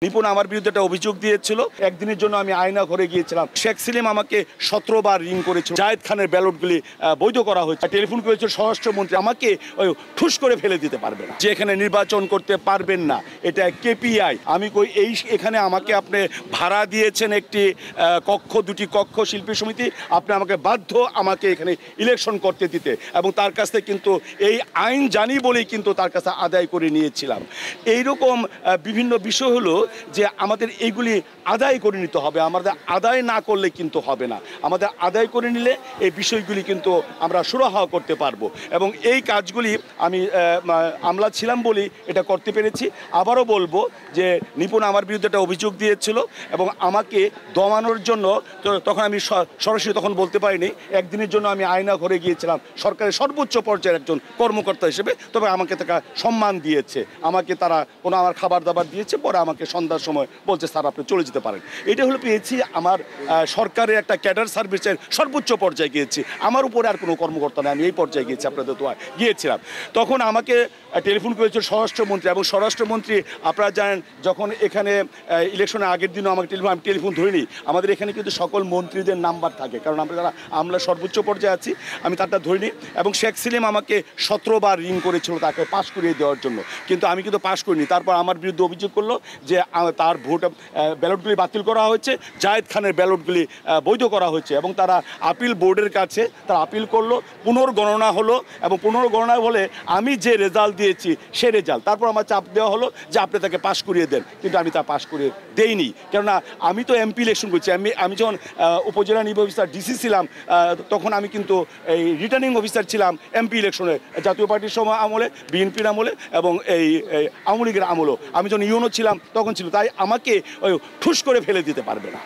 নিপুণ আমার বিরুদ্ধে একটা অভিযোগ দিয়েছিল। একদিনের জন্য আমি আয়না ঘরে গিয়েছিলাম। শেখ সেলিম আমাকে 17 বার রিং করেছিল। জায়েদ খানের ব্যালটগুলি বৈধ করা হয়েছে। টেলিফোন করেছিল স্বরাষ্ট্রমন্ত্রী, আমাকে ওই ঠুস করে ফেলে দিতে পারবে না, যে এখানে নির্বাচন করতে পারবেন না, এটা কেপিআই। আমি কই এই এখানে আমাকে আপনি ভাড়া দিয়েছেন একটি কক্ষ, দুটি কক্ষ শিল্পী সমিতি, আপনি আমাকে বাধ্য আমাকে এখানে ইলেকশন করতে দিতে, এবং তার কাছ থেকে কিন্তু এই আইন জানি বলেই কিন্তু তার কাছে আদায় করে নিয়েছিলাম। এইরকম বিভিন্ন বিষয় হলো যে আমাদের এইগুলি আদায় করে নিতে হবে। আমাদের আদায় না করলে কিন্তু হবে না। আমাদের আদায় করে নিলে এই বিষয়গুলি কিন্তু আমরা সুরাহা করতে পারবো, এবং এই কাজগুলি আমি আমলা ছিলাম বলেই এটা করতে পেরেছি। আবারও বলবো যে নিপুণ আমার বিরুদ্ধে একটা অভিযোগ দিয়েছিল, এবং আমাকে দমানোর জন্য, তখন আমি সরাসরি তখন বলতে পারিনি, একদিনের জন্য আমি আয়না ঘরে গিয়েছিলাম সরকারের সর্বোচ্চ পর্যায়ের একজন কর্মকর্তা হিসেবে। তবে আমাকে তারা সম্মান দিয়েছে, আমাকে তারা কোনো আমার খাবার দাবার দিয়েছে, পরে আমাকে সন্ধ্যার সময় বলছে স্যার আপনি চলে যেতে পারেন। এটা হলো পেয়েছি আমার সরকারের একটা ক্যাডার সার্ভিসের সর্বোচ্চ পর্যায়ে গিয়েছি। আমার উপরে আর কোনো কর্মকর্তা নেই, আমি এই পর্যায়ে গিয়েছি, আপনাদের তো গিয়েছিলাম। তখন আমাকে টেলিফোন করেছিল স্বরাষ্ট্রমন্ত্রী, এবং স্বরাষ্ট্রমন্ত্রী আপনারা জানেন যখন এখানে ইলেকশনের আগের দিনও আমাকে আমি টেলিফোন ধরিনি। আমাদের এখানে কিন্তু সকল মন্ত্রীদের নাম্বার থাকে, কারণ আমরা যারা আমলা সর্বোচ্চ পর্যায়ে আছি, আমি তারটা ধরিনি। এবং শেখ সেলিম আমাকে 17 বার রিং করেছিল তাকে পাশ করিয়ে দেওয়ার জন্য, কিন্তু আমি কিন্তু পাশ করিনি। তারপর আমার বিরুদ্ধে অভিযোগ করলো যে তার ভোট ব্যালটগুলি বাতিল করা হয়েছে, জায়েদ খানের ব্যালটগুলি বৈধ করা হয়েছে, এবং তারা আপিল বোর্ডের কাছে তারা আপিল করলো, পুনর্গণনা হলো, এবং পুনর্গণনা হলে আমি যে রেজাল্ট দিয়েছি সে রেজাল্ট, তারপর আমার চাপ দেওয়া হলো যে আপনি তাকে পাশ করিয়ে দেন, কিন্তু আমি তা পাশ করিয়ে দেইনি। কেননা আমি তো এমপি ইলেকশন করছি। আমি যখন উপজেলা নির্বাহী অফিসার ডিসি ছিলাম, তখন আমি কিন্তু এই রিটার্নিং অফিসার ছিলাম এমপি ইলেকশনে, জাতীয় পার্টির সময় আমলে, বিএনপির আমলে, এবং এই আওয়ামী লীগের আমলেও। আমি যখন ইউনো ছিলাম তখন ছিল, তাই আমাকে ওই ঠুস করে ফেলে দিতে পারবে না।